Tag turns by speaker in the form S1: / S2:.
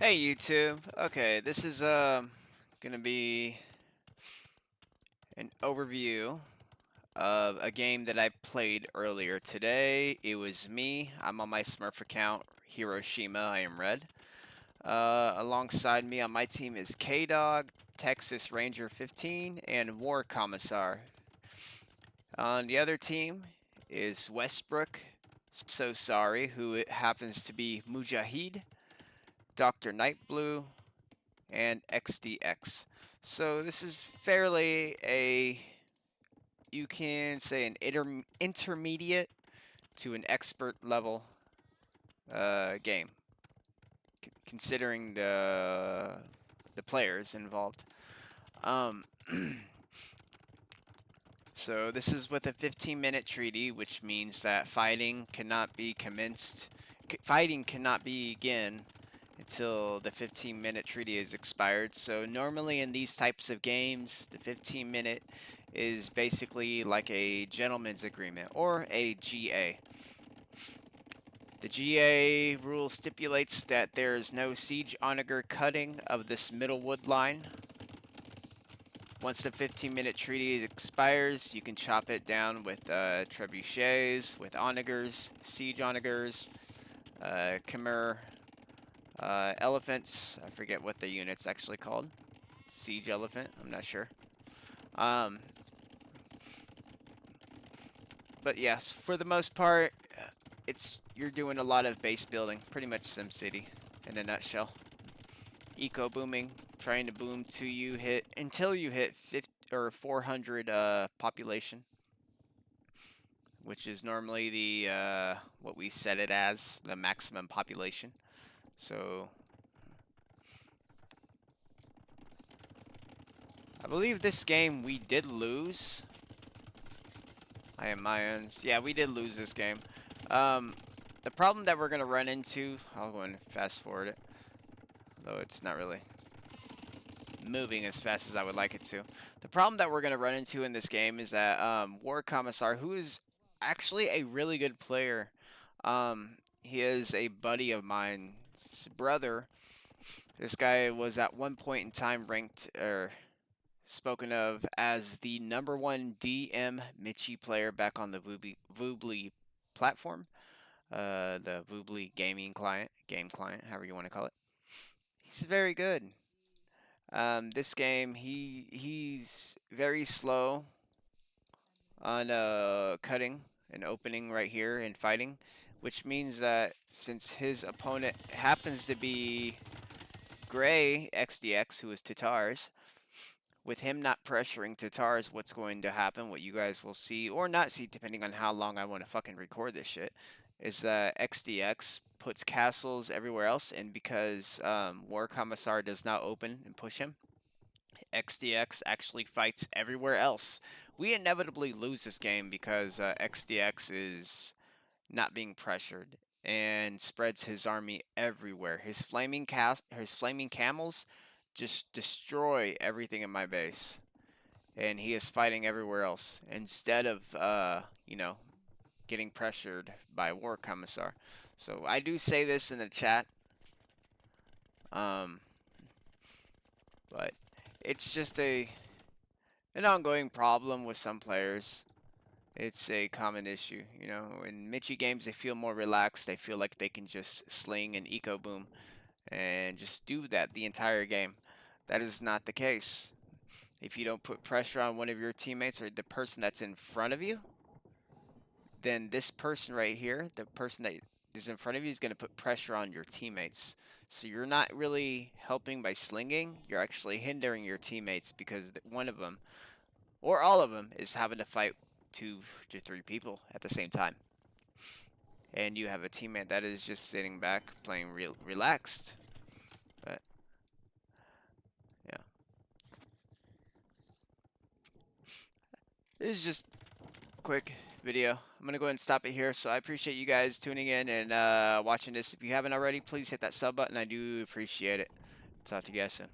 S1: Hey YouTube. Okay, this is gonna be an overview of a game that I played earlier today. It was me. I'm on my Smurf account, Hiroshima. I am red. Alongside me on my team is K-Dog, Texas Ranger 15, and War Commissar. On the other team is Westbrook, So Sorry, who it happens to be Mujahid, Dr. Nightblue, and XDX. So this is fairly you can say an intermediate to an expert level game, considering the players involved. Um, so this is with a 15-minute treaty, which means that fighting cannot be commenced. Fighting cannot begin until the 15-minute treaty is expired. So normally in these types of games, the 15-minute is basically like a gentleman's agreement or a GA. The GA rule stipulates that there is no siege onager cutting of this middle wood line. Once the 15-minute treaty expires, you can chop it down with trebuchets, with onagers, siege onagers, Khmer elephants. I forget what the unit's actually called. Siege elephant. I'm not sure. But yes, for the most part, you're doing a lot of base building, pretty much SimCity in a nutshell. Eco booming, trying to boom to you hit until you hit 50 or 400 population, which is normally the what we set it as, the maximum population. So I believe this game we did lose. I am Mayans. Yeah, we did lose this game. The problem that we're going to run into, I'll go and fast forward it, though it's not really moving as fast as I would like it to. The problem that we're going to run into in this game is that War Commissar, who is actually a really good player, he is a buddy of mine's brother. This guy was at one point in time ranked or spoken of as the #1 DM Michi player back on the Voobly platform, the Voobly gaming client, game client, however you want to call it. He's very good. This game, he's very slow on cutting and opening right here and fighting, which means that since his opponent happens to be Gray XDX, who is Tatars, with him not pressuring Tatars, what's going to happen, what you guys will see or not see, depending on how long I want to fucking record this shit, is that XDX puts castles everywhere else, and because War Commissar does not open and push him, XDX actually fights everywhere else. We inevitably lose this game because XDX is not being pressured and spreads his army everywhere. His flaming camels just destroy everything in my base, and he is fighting everywhere else instead of getting pressured by War Commissar. So I do say this in the chat, um, but it's just an ongoing problem with some players. It's a common issue, you know. In Michi games, they feel more relaxed. They feel like they can just sling and eco boom and just do that the entire game. That is not the case. If you don't put pressure on one of your teammates or the person that's in front of you, then this person right here, the person that is in front of you, is going to put pressure on your teammates. So you're not really helping by slinging. You're actually hindering your teammates because one of them, or all of them, is having to fight 2 to 3 people at the same time. And you have a teammate that is just sitting back, playing relaxed. But, yeah. This is just a quick video. I'm going to go ahead and stop it here. So I appreciate you guys tuning in and watching this. If you haven't already, please hit that sub button. I do appreciate it. Talk to you guys soon.